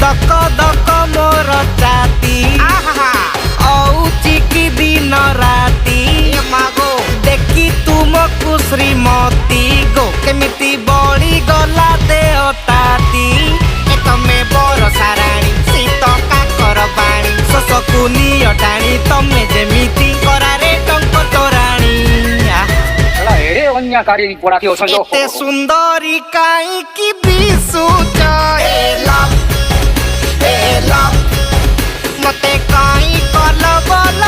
दक दक मोर छाती औची की दिन राती मागो देखी तुमको श्रीमती गो केमिति बड़ी गला देह ताती ए तमे बरसा राणी शीत काकर बाणी शोषकु निय टाणी तमे जेमिति करारे टंक तोराणी एड़े अन्याकारी पड़ाके अछन एते सुंदरी काई की बिसुच ए लव मते काई कल बल